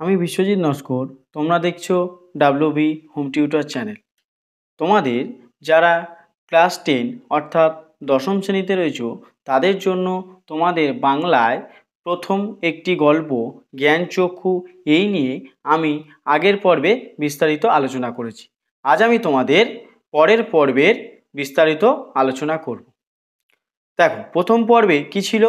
আমি বিশ্বজিৎ নস্কর। তোমরা দেখছো ডাব্লিউবি হোম টিউটর চ্যানেল। তোমাদের যারা ক্লাস 10 অর্থাৎ দশম শ্রেণীতে রয়েছো তাদের জন্য তোমাদের বাংলায় প্রথম একটি গল্প জ্ঞানচক্ষু এই নিয়ে আমি আগের পর্বে বিস্তারিত আলোচনা করেছি। আজ আমি তোমাদের পরের পর্বের বিস্তারিত আলোচনা করব। দেখো, প্রথম পর্বে কি ছিল?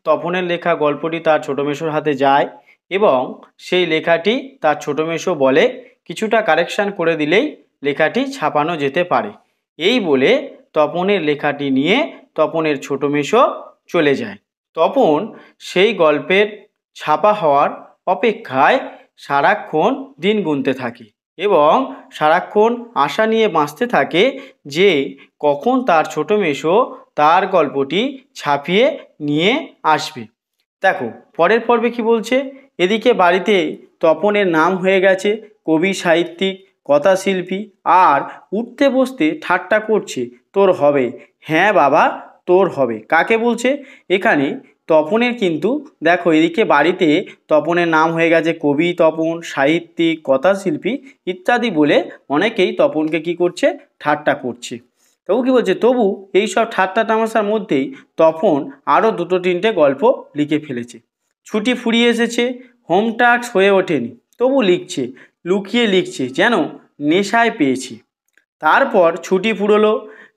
তপনের লেখা গল্পটি তার ছোটো মেসোর হাতে যায় এবং সেই লেখাটি তার ছোটো মেসো বলে কিছুটা কারেকশান করে দিলেই লেখাটি ছাপানো যেতে পারে। এই বলে তপনের লেখাটি নিয়ে তপনের ছোটো মেসো চলে যায়। তপন সেই গল্পের ছাপা হওয়ার অপেক্ষায় সারাক্ষণ দিন গুনতে থাকে এবং সারাক্ষণ আশা নিয়ে বাঁচতে থাকে যে কখন তার ছোটো মেসো তার গল্পটি ছাপিয়ে নিয়ে আসবে। দেখো, পরের পর্বে কি বলছে? এদিকে বাড়িতে তপনের নাম হয়ে গেছে কবি, সাহিত্যিক, কথাশিল্পী, আর উঠতে বসতে ঠাট্টা করছে তোর হবে। হ্যাঁ বাবা, তোর হবে। কাকে বলছে এখানে? তপনের। কিন্তু দেখো, এদিকে বাড়িতে তপনের নাম হয়ে গেছে কবি তপন, সাহিত্যিক, কথাশিল্পী ইত্যাদি বলে অনেকেই তপনকে কি করছে? ঠাট্টা করছে। তবু কি বলছে? তবু এইসব ঠাট্টা তামাশার মধ্যেই তপন আরও দুটো তিনটে গল্প লিখে ফেলেছে। ছুটি ফুরিয়ে এসেছে, হোম টাস্ক হয়ে ওঠেনি, তবু লিখছে, লুকিয়ে লিখছে, যেন নেশায় পেয়েছি। তারপর ছুটি ফুরলো,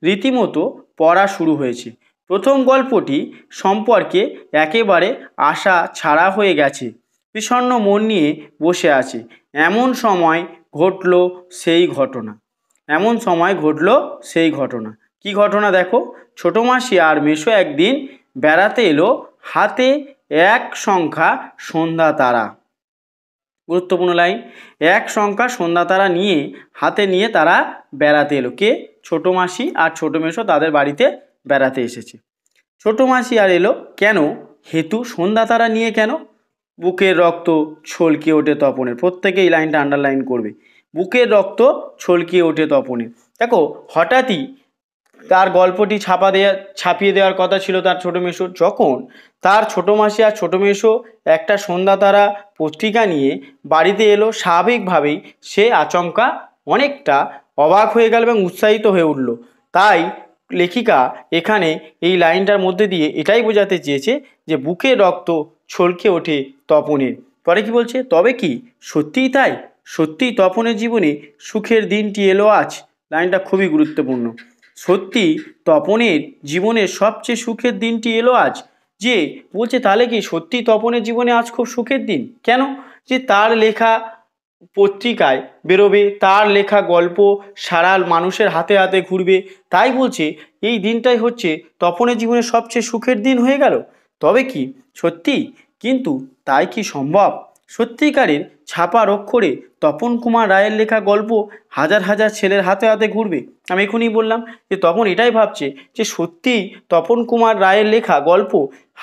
রীতিমতো পড়া শুরু হয়েছে। প্রথম গল্পটি সম্পর্কে একেবারে আশা ছাড়া হয়ে গেছে, বিষণ্ণ মন নিয়ে বসে আছে। এমন সময় ঘটল সেই ঘটনা। কি ঘটনা? দেখো, ছোটো মাসি আর মেসো একদিন বেড়াতে এলো, হাতে এক সংখ্যা সন্ধ্যা তারা। গুরুত্বপূর্ণ লাইন। এক সংখ্যা সন্ধ্যা তারা হাতে নিয়ে তারা বেড়াতে এলো। কে? ছোটো মাসি আর ছোটো মেসো তাদের বাড়িতে বেড়াতে এসেছে। ছোটো মাসি আর এলো কেন? হেতু সন্ধ্যা তারা নিয়ে কেন? বুকের রক্ত ছলকে ওঠে তপনের। প্রত্যেকে এই লাইনটা আন্ডারলাইন করবে। বুকের রক্ত ছলকে ওঠে তপনের। দেখো, হঠাৎই তার গল্পটি ছাপিয়ে দেওয়ার কথা ছিল তার ছোটো মেসোর। যখন তার ছোটো মাসি আর ছোটো মেসো একটা সন্ধ্যা তারা পত্রিকা নিয়ে বাড়িতে এলো, স্বাভাবিকভাবেই সে আচমকা অনেকটা অবাক হয়ে গেল এবং উৎসাহিত হয়ে উঠল। তাই লেখিকা এখানে এই লাইনটার মধ্যে দিয়ে এটাই বোঝাতে চেয়েছে যে বুকের রক্ত ছলকে ওঠে তপনের। পরে কি বলছে? তবে কি সত্যিই তাই? সত্যিই তপনের জীবনে সুখের দিনটি এলো আজ? লাইনটা খুবই গুরুত্বপূর্ণ। সত্যি তপনের জীবনের সবচেয়ে সুখের দিনটি এলো আজ? যে বলছে তাহলে কি সত্যি তপনের জীবনে আজ খুব সুখের দিন? কেন? যে তার লেখা পত্রিকায় বেরোবে, তার লেখা গল্প সারা মানুষের হাতে হাতে ঘুরবে, তাই বলছে এই দিনটাই হচ্ছে তপনের জীবনের সবচেয়ে সুখের দিন হয়ে গেল। তবে কি সত্যি? কিন্তু তাই কি সম্ভব? সত্যিকারের ছাপার অক্ষরে তপন কুমার রায়ের লেখা গল্প হাজার হাজার ছেলের হাতে হাতে ঘুরবে? আমি এখনই বললাম যে তপন এটাই ভাবছে যে সত্যিই তপন কুমার রায়ের লেখা গল্প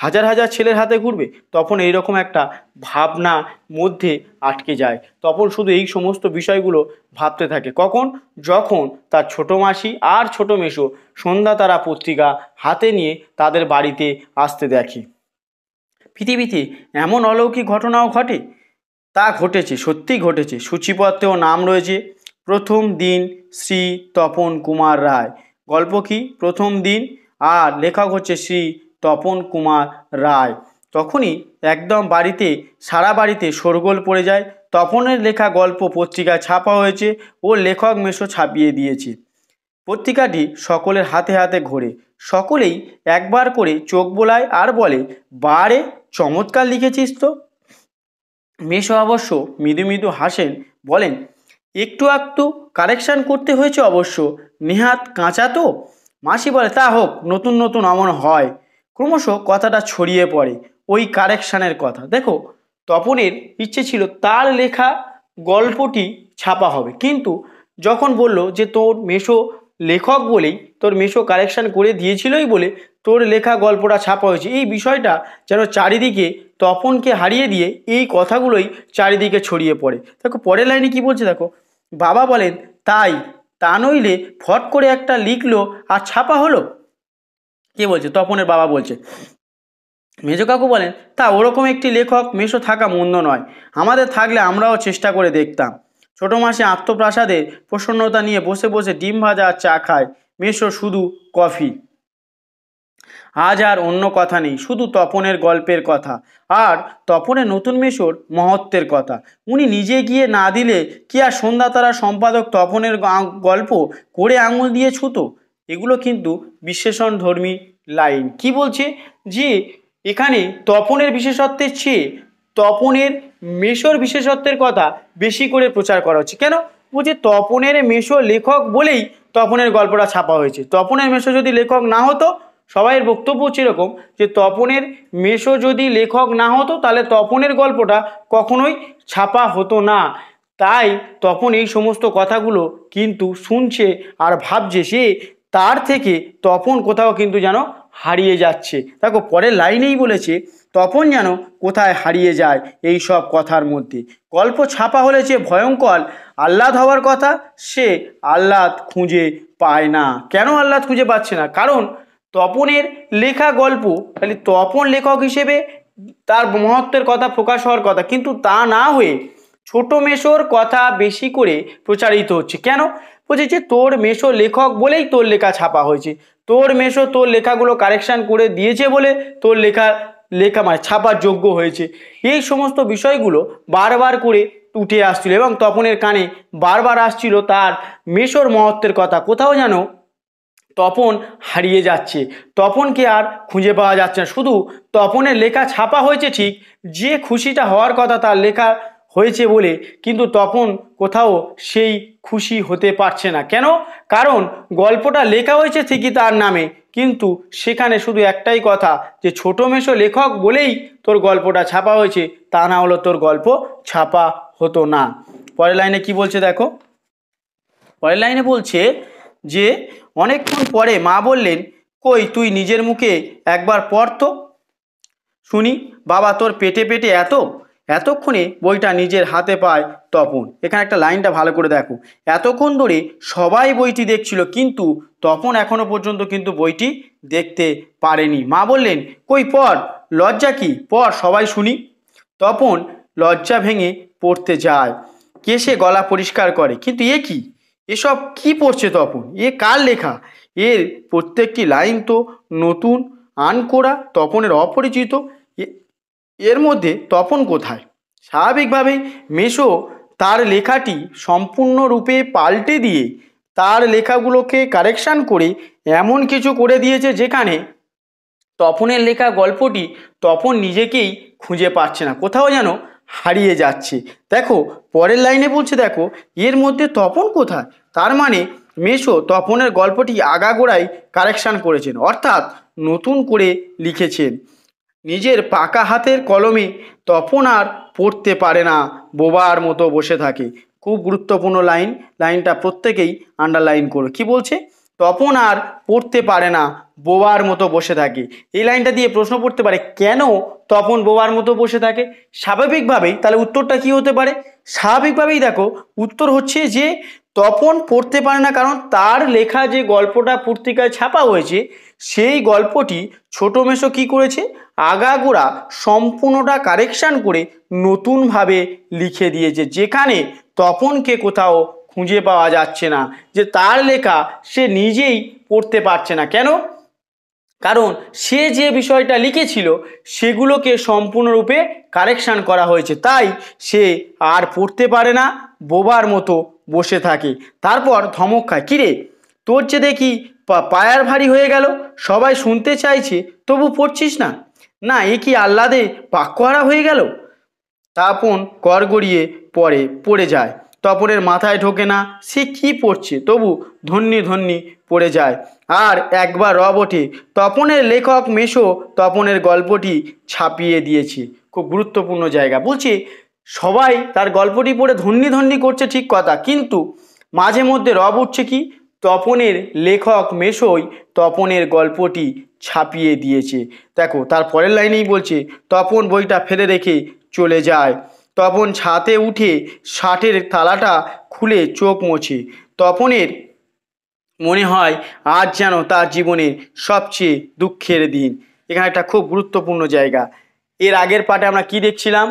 হাজার হাজার ছেলের হাতে ঘুরবে। তপন এইরকম একটা ভাবনা মধ্যে আটকে যায়। তপন শুধু এই সমস্ত বিষয়গুলো ভাবতে থাকে। কখন? যখন তার ছোটো মাসি আর ছোটো মেসো সন্ধ্যা তারা পত্রিকা হাতে নিয়ে তাদের বাড়িতে আসতে দেখে। পৃথিবীতে এমন অলৌকিক ঘটনাও ঘটে। তা ঘটেছে, সত্যিই ঘটেছে। সূচিপত্রেও নাম রয়েছে প্রথম দিন শ্রী তপন কুমার রায়। গল্প কি? প্রথম দিন, আর লেখক হচ্ছে শ্রী তপন কুমার রায়। তখনই একদম সারা বাড়িতে শোরগোল পড়ে যায়। তপনের লেখা গল্প পত্রিকায় ছাপা হয়েছে ও লেখক মেসো ছাপিয়ে দিয়েছে। পত্রিকাটি সকলের হাতে হাতে ঘোরে। সকলেই একবার করে চোখ বোলায় আর বলে, বারে চমৎকার লিখেছিস তো। মেসো অবশ্য মৃদু মৃদু হাসেন, বলেন, একটু একটু কারেকশান করতে হয়েছে অবশ্য, নেহাত কাঁচা তো। মাসি বলে, তা হোক, নতুন নতুন অমন হয়। ক্রমশ কথাটা ছড়িয়ে পড়ে ওই কারেকশানের কথা। দেখো, তপনের ইচ্ছে ছিল তার লেখা গল্পটি ছাপা হবে, কিন্তু যখন বলল যে তোর মেসো লেখক বলেই, তোর মেসো কারেকশান করে দিয়েছিলই বলে তোর লেখা গল্পটা ছাপা হয়েছে, এই বিষয়টা যেন চারিদিকে তপনকে হারিয়ে দিয়ে এই কথাগুলোই চারিদিকে ছড়িয়ে পড়ে। দেখো পরের লাইনে কি বলছে, দেখো, বাবা বলেন, তাই, তা নইলে ফট করে একটা লিখলো আর ছাপা হলো। কে বলছে? তপনের বাবা বলছে। মেজো কাকু বলেন, তা ওরকম একটি লেখক মেসো থাকা মন্দ নয়, আমাদের থাকলে আমরাও চেষ্টা করে দেখতাম। ছোট মাসি আত্মপ্রাসাদে প্রসন্নতা নিয়ে বসে বসে ডিম ভাজা আর চা খায়, মেসো শুধু কফি। আজ আর অন্য কথা নেই, শুধু তপনের গল্পের কথা আর তপনের নতুন মেসোর মহত্বের কথা। উনি নিজে গিয়ে না দিলে কি আর সন্ধ্যাতারা সম্পাদক তপনের গল্প করে আঙুল দিয়ে ছুতো? এগুলো কিন্তু বিশ্লেষণধর্মী লাইন। কি বলছে যে এখানে তপনের বিশেষত্বের চেয়ে তপনের মেসোর বিশেষত্বের কথা বেশি করে প্রচার করা হচ্ছে। কেন? বলছে তপনের মেসো লেখক বলেই তপনের গল্পটা ছাপা হয়েছে। তপনের মেসো যদি লেখক না হতো, সবাইয়ের বক্তব্য হচ্ছে এরকম যে তপনের মেসো যদি লেখক না হতো তাহলে তপনের গল্পটা কখনোই ছাপা হতো না। তাই তপন এই সমস্ত কথাগুলো কিন্তু শুনছে আর ভাবছে সে তার থেকে তপন কোথাও কিন্তু যেন হারিয়ে যাচ্ছে। দেখো পরের লাইনেই বলেছে তপন যেন কোথায় হারিয়ে যায় এই সব কথার মধ্যে। গল্প ছাপা হলে যে ভয়ঙ্কর আহ্লাদ হওয়ার কথা, সে আহ্লাদ খুঁজে পায় না। কেন আহ্লাদ খুঁজে পাচ্ছে না? কারণ তপনের লেখা গল্প তাহলে তপন লেখক হিসেবে তার মহত্বের কথা প্রকাশ হওয়ার কথা, কিন্তু তা না হয়ে ছোট মেসোর কথা বেশি করে প্রচারিত হচ্ছে। কেন? বলছে যে তোর মেসো লেখক বলেই তোর লেখা ছাপা হয়েছে, তোর মেসো তোর লেখাগুলো কারেকশান করে দিয়েছে বলে তোর লেখা মানে ছাপার যোগ্য হয়েছে। এই সমস্ত বিষয়গুলো বারবার করে উঠে আসছিল এবং তপনের কানে বারবার আসছিল তার মেসোর মহত্বের কথা। কোথাও যেন তপন হারিয়ে যাচ্ছে, তপনকে আর খুঁজে পাওয়া যাচ্ছে না। শুধু তপনের লেখা ছাপা হয়েছে ঠিক, যে খুশিটা হওয়ার কথা তার লেখা হয়েছে বলে, কিন্তু তপন কোথাও সেই খুশি হতে পারছে না। কেন? কারণ গল্পটা লেখা হয়েছে ঠিকই তার নামে, কিন্তু সেখানে শুধু একটাই কথা যে ছোট মেসো লেখক বলেই তোর গল্পটা ছাপা হয়েছে, তা না হলে তোর গল্প ছাপা হতো না। পরের লাইনে কি বলছে দেখো, পরের লাইনে বলছে যে অনেকক্ষণ পরে মা বললেন, কই তুই নিজের মুখে একবার পড় তো শুনি, বাবা তোর পেটে পেটে এতক্ষণে বইটা নিজের হাতে পায় তপন। এখানে একটা লাইনটা ভালো করে দেখো, এতক্ষণ ধরে সবাই বইটি দেখছিল কিন্তু তপন এখনো পর্যন্ত কিন্তু বইটি দেখতে পারেনি। মা বললেন, কই পড়, লজ্জা কি, পড় সবাই শুনি। তপন লজ্জা ভেঙে পড়তে যায়, কেসে গলা পরিষ্কার করে, কিন্তু এ কি, এসব কি পড়ছে তপন, এ কার লেখা? এর প্রত্যেকটি লাইন তো নতুন, আনকোড়া, তপনের অপরিচিত। এর মধ্যে তপন কোথায়? স্বাভাবিকভাবেই মেসো তার লেখাটি সম্পূর্ণরূপে পাল্টে দিয়ে তার লেখাগুলোকে কারেকশান করে এমন কিছু করে দিয়েছে যেখানে তপনের লেখা গল্পটি তপন নিজেকেই খুঁজে পাচ্ছে না, কোথাও যেন হারিয়ে যাচ্ছে। দেখো পরের লাইনে বলছে, দেখো এর মধ্যে তপন কোথায়? তার মানে মেসো তপনের গল্পটি আগাগোড়াই কারেকশান করেছেন, অর্থাৎ নতুন করে লিখেছেন নিজের পাকা হাতের কলমে। তপন আর পড়তে পারে না, বোবার মতো বসে থাকে। খুব গুরুত্বপূর্ণ লাইন, লাইনটা প্রত্যেকেই আন্ডারলাইন করো। কি বলছে? তপন আর পড়তে পারে না, বোবার মতো বসে থাকে। এই লাইনটা দিয়ে প্রশ্ন পড়তে পারে কেন তপন বোবার মতো বসে থাকে? স্বাভাবিকভাবেই তাহলে উত্তরটা কি হতে পারে? স্বাভাবিকভাবেই দেখো উত্তর হচ্ছে যে তপন পড়তে পারে না কারণ তার লেখা যে গল্পটা পত্রিকায় ছাপা হয়েছে সেই গল্পটি ছোট মেসো কী করেছে, আগাগোড়া সম্পূর্ণটা কারেকশান করে নতুনভাবে লিখে দিয়েছে, যেখানে তপনকে কোথাও খুঁজে পাওয়া যাচ্ছে না, যে তার লেখা সে নিজেই পড়তে পারছে না। কেন? কারণ সে যে বিষয়টা লিখেছিল সেগুলোকে সম্পূর্ণরূপে কারেকশান করা হয়েছে, তাই সে আর পড়তে পারে না, বোবার মতো বসে থাকে। তারপর ধমক খায়, কিরে তোর যে দেখি পায়ার ভারী হয়ে গেল, সবাই শুনতে চাইছে তবু পড়ছিস না, না এ কি আহ্লাদে বাক্যহারা হয়ে গেল? তপন গড়গড়িয়ে পড়ে যায়, তপনের মাথায় ঢোকে না সে কি পড়ছে, তবু ধন্যি ধন্যি পড়ে যায়। আর একবার রব ওঠে, তপনের লেখক মেসো তপনের গল্পটি ছাপিয়ে দিয়েছে। খুব গুরুত্বপূর্ণ জায়গা। বলছি সবাই তার গল্পটি পড়ে ধন্যি ধন্যি করছে ঠিক কথা, কিন্তু মাঝে মধ্যে রব উঠছে কি, তপনের লেখক মেসোই তপনের গল্পটি ছাপিয়ে দিয়েছে। দেখো তার পরের লাইনেই বলছে, তপন বইটা ফেলে রেখে চলে যায়। তপন ছাতে উঠে শার্টের তালাটা খুলে চোখ মোছে। তপনের মনে হয় আজ যেন তার জীবনের সবচেয়ে দুঃখের দিন। এখানে একটা খুব গুরুত্বপূর্ণ জায়গা। এর আগের পার্টে আমরা কি দেখছিলাম,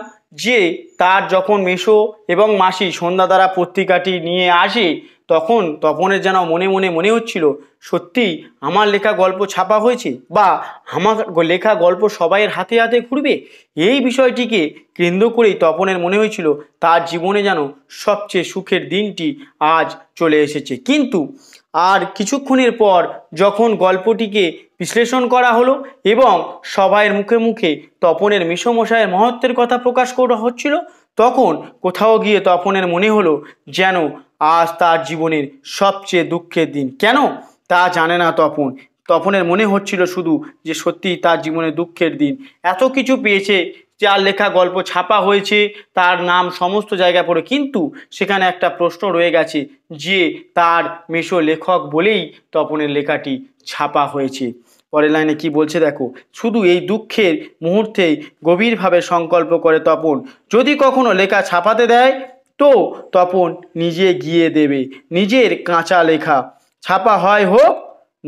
যে তার যখন মেসো এবং মাসি সন্ধ্যা দ্বারা পত্রিকাটি নিয়ে আসে, তখন তপনের যেন মনে মনে মনে হচ্ছিল সত্যি আমার লেখা গল্প ছাপা হয়েছে, বা আমার লেখা গল্প সবাইয়ের হাতে হাতে ঘুরবে। এই বিষয়টিকে কেন্দ্র করেই তপনের মনে হয়েছিল তার জীবনে যেন সবচেয়ে সুখের দিনটি আজ চলে এসেছে। কিন্তু আর কিছুক্ষণের পর যখন গল্পটিকে বিশ্লেষণ করা হলো এবং সবাইয়ের মুখে মুখে তপনের মেসোমশাইয়ের মহত্বের কথা প্রকাশ করা হচ্ছিল, তখন কোথাও গিয়ে তপনের মনে হলো যেন আজ তার জীবনের সবচেয়ে দুঃখের দিন। কেন তা জানে না তপন। তপনের মনে হচ্ছিল শুধু যে সত্যি তার জীবনে দুঃখের দিন। এত কিছু পেয়েছে, যার লেখা গল্প ছাপা হয়েছে, তার নাম সমস্ত জায়গায় পড়ে, কিন্তু সেখানে একটা প্রশ্ন রয়ে গেছে যে তার মেসো লেখক বলেই তপনের লেখাটি ছাপা হয়েছে। পরের লাইনে কি বলছে দেখো, শুধু এই দুঃখের মুহূর্তেই গভীরভাবে সংকল্প করে তপন, যদি কখনো লেখা ছাপাতে দেয় তো তপন নিজে গিয়ে দেবে নিজের কাঁচা লেখা, ছাপা হয় হোক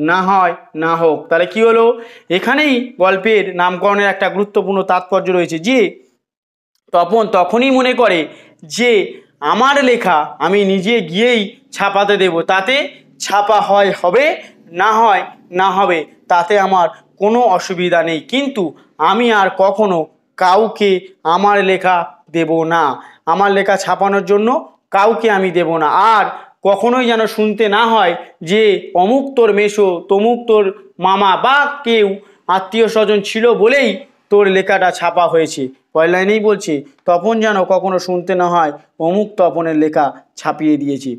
না হয় না হোক। তাহলে কি হলো, এখানেই গল্পের নামকরণের একটা গুরুত্বপূর্ণ তাৎপর্য রয়েছে, যে তপন তখনই মনে করে যে আমার লেখা আমি নিজে গিয়েই ছাপাতে দেব, তাতে ছাপা হয় হবে, না হয় না হবে, তাতে আমার কোনো অসুবিধা নেই, কিন্তু আমি আর কখনো কাউকে আমার লেখা দেব না। আমার লেখা ছাপানোর জন্য কাউকে আমি দেব না। আর কখনোই যেন শুনতে না হয় যে অমুক তোর মেসো, তমুক তোর মামা, বা কেউ আত্মীয় স্বজন ছিল বলেই তোর লেখাটা ছাপা হয়েছে। পরের লাইনেই বলছে, তপন যেন কখনো শুনতে না হয় অমুক তপনের লেখা ছাপিয়ে দিয়েছে।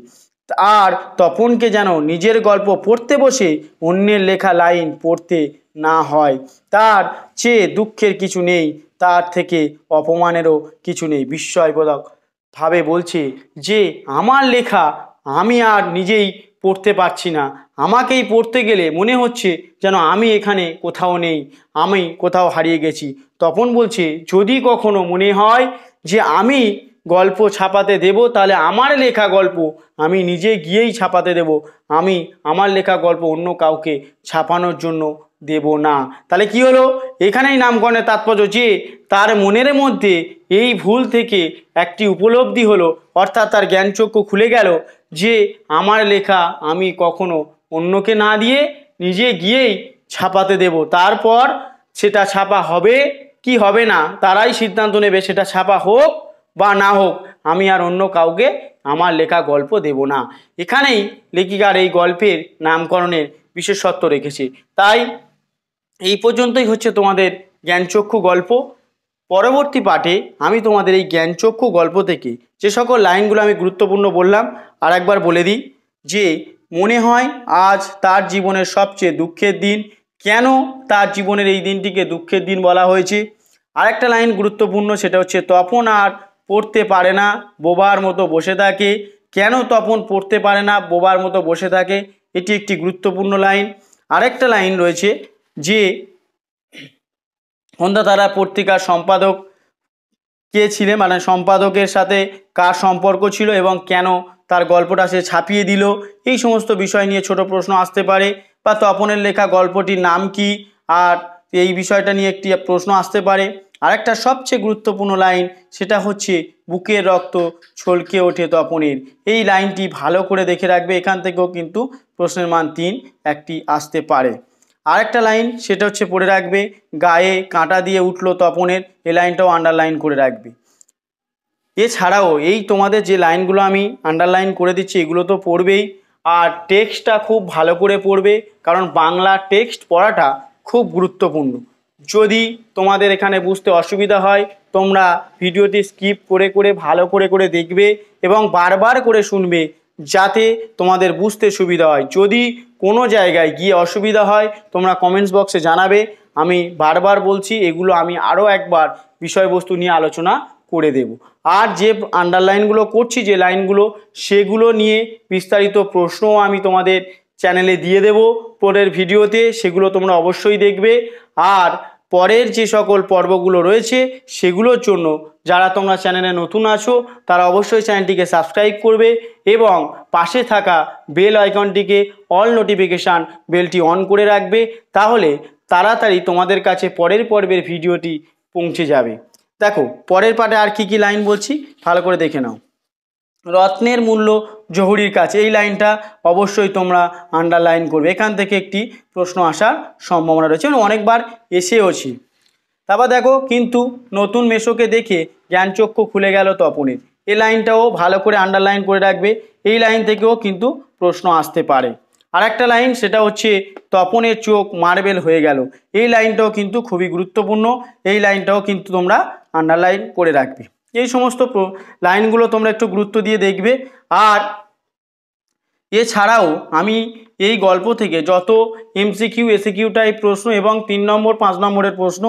আর তপনকে যেন নিজের গল্প পড়তে বসে অন্যের লেখা লাইন পড়তে না হয়। তার চেয়ে দুঃখের কিছু নেই, তার থেকে অপমানেরও কিছু নেই। বিস্ময়বোধক ভাবে বলছে যে আমার লেখা আমি আর নিজেই পড়তে পারছি না, আমাকেই পড়তে গেলে মনে হচ্ছে যেন আমি এখানে কোথাও নেই, আমি কোথাও হারিয়ে গেছি। তপন বলছে, যদি কখনো মনে হয় যে আমি গল্প ছাপাতে দেব, তাহলে আমার লেখা গল্প আমি নিজে গিয়েই ছাপাতে দেব, আমি আমার লেখা গল্প অন্য কাউকে ছাপানোর জন্য দেব না। তাহলে কি হলো, এখানেই নামকরণের তাৎপর্য, যে তার মনের মধ্যে এই ভুল থেকে একটি উপলব্ধি হলো, অর্থাৎ তার জ্ঞানচক্ষু খুলে গেল যে আমার লেখা আমি কখনো অন্যকে না দিয়ে নিজে গিয়েই ছাপাতে দেব, তারপর সেটা ছাপা হবে কি হবে না তারাই সিদ্ধান্ত নেবে, সেটা ছাপা হোক বা না হোক, আমি আর অন্য কাউকে আমার লেখা গল্প দেব না। এখানেই লেখিকার এই গল্পের নামকরণের বিশেষত্ব রেখেছে। তাই এই পর্যন্তই হচ্ছে তোমাদের জ্ঞানচক্ষু গল্প। পরবর্তী পাঠে আমি তোমাদের এই জ্ঞানচক্ষু গল্প থেকে যে সকল লাইনগুলো আমি গুরুত্বপূর্ণ বললাম আর একবার বলে দিই, যে মনে হয় আজ তার জীবনের সবচেয়ে দুঃখের দিন, কেন তার জীবনের এই দিনটিকে দুঃখের দিন বলা হয়েছে। আরেকটা লাইন গুরুত্বপূর্ণ, সেটা হচ্ছে তপন আর পড়তে পারে না, বোবার মতো বসে থাকে। কেন তপন পড়তে পারে না, বোবার মতো বসে থাকে, এটি একটি গুরুত্বপূর্ণ লাইন। আরেকটা লাইন রয়েছে, যে সন্ধ্যাতারা পত্রিকার সম্পাদক কে ছিলেন, মানে সম্পাদকের সাথে কার সম্পর্ক ছিল এবং কেন তার গল্পটা সে ছাপিয়ে দিল, এই সমস্ত বিষয় নিয়ে ছোট প্রশ্ন আসতে পারে। বা তপনের লেখা গল্পটির নাম কি, আর এই বিষয়টা নিয়ে একটি প্রশ্ন আসতে পারে। আরেকটা সবচেয়ে গুরুত্বপূর্ণ লাইন, সেটা হচ্ছে বুকের রক্ত ছলকে ওঠে তপনের। এই লাইনটি ভালো করে দেখে রাখবে, এখান থেকেও কিন্তু প্রশ্নের মান 3 একটি আসতে পারে। আরেকটা লাইন, সেটা হচ্ছে পড়ে রাখবে, গায়ে কাঁটা দিয়ে উঠলো তপনের, এই লাইনটাও আন্ডারলাইন করে রাখবে। এছাড়াও এই তোমাদের যে লাইনগুলো আমি আন্ডারলাইন করে দিচ্ছি, এগুলো তো পড়বেই, আর টেক্সটটা খুব ভালো করে পড়বে, কারণ বাংলা টেক্সট পড়াটা খুব গুরুত্বপূর্ণ। যদি তোমাদের এখানে বুঝতে অসুবিধা হয়, তোমরা ভিডিওটি স্কিপ করে করে ভালো করে করে দেখবে এবং বারবার করে শুনবে, যাতে তোমাদের বুঝতে সুবিধা হয়। যদি কোনো জায়গায় গিয়ে অসুবিধা হয় তোমরা কমেন্টস বক্সে জানাবে, আমি বারবার বলছি, এগুলো আমি আরও একবার বিষয়বস্তু নিয়ে আলোচনা করে দেব। আর যে আন্ডারলাইনগুলো করছি, যে লাইনগুলো, সেগুলো নিয়ে বিস্তারিত প্রশ্নও আমি তোমাদের চ্যানেলে দিয়ে দেব পরের ভিডিওতে, সেগুলো তোমরা অবশ্যই দেখবে। আর পরের যে সকল পর্বগুলো রয়েছে সেগুলোর জন্য যারা তোমরা চ্যানেলে নতুন আছো তারা অবশ্যই চ্যানেলটিকে সাবস্ক্রাইব করবে এবং পাশে থাকা বেল আইকনটিকে অল নোটিফিকেশান বেলটি অন করে রাখবে, তাহলে তাড়াতাড়ি তোমাদের কাছে পরের পর্বের ভিডিওটি পৌঁছে যাবে। দেখো পরের পার্টে আর কি লাইন বলছি ভালো করে দেখে নাও। রত্নের মূল্য জহুরির কাছে, এই লাইনটা অবশ্যই তোমরা আন্ডারলাইন করবে, এখান থেকে একটি প্রশ্ন আসার সম্ভাবনা রয়েছে, অনেকবার এসেওছি। তারপর দেখো কিন্তু নতুন মেশোকে দেখে জ্ঞানচক্ষু খুলে গেল তপনের, এই লাইনটাও ভালো করে আন্ডারলাইন করে রাখবে, এই লাইন থেকেও কিন্তু প্রশ্ন আসতে পারে। আর একটা লাইন সেটা হচ্ছে তপনের চোখ মার্বেল হয়ে গেল, এই লাইনটাও কিন্তু খুবই গুরুত্বপূর্ণ, এই লাইনটাও কিন্তু তোমরা আন্ডারলাইন করে রাখবে। এই সমস্ত লাইনগুলো তোমরা একটু গুরুত্ব দিয়ে দেখবে। আর এছাড়াও আমি এই গল্প থেকে যত এমসিকিউ এসিকিউ টাইপ প্রশ্ন এবং 3 নম্বর 5 নম্বরের প্রশ্ন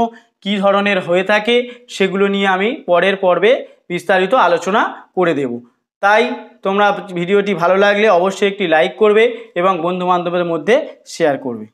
কী ধরনের হয়ে থাকে সেগুলো নিয়ে আমি পরের পর্বে বিস্তারিত আলোচনা করে দেব। তাই তোমরা ভিডিওটি ভালো লাগলে অবশ্যই একটি লাইক করবে এবং বন্ধুবান্ধবের মধ্যে শেয়ার করবে।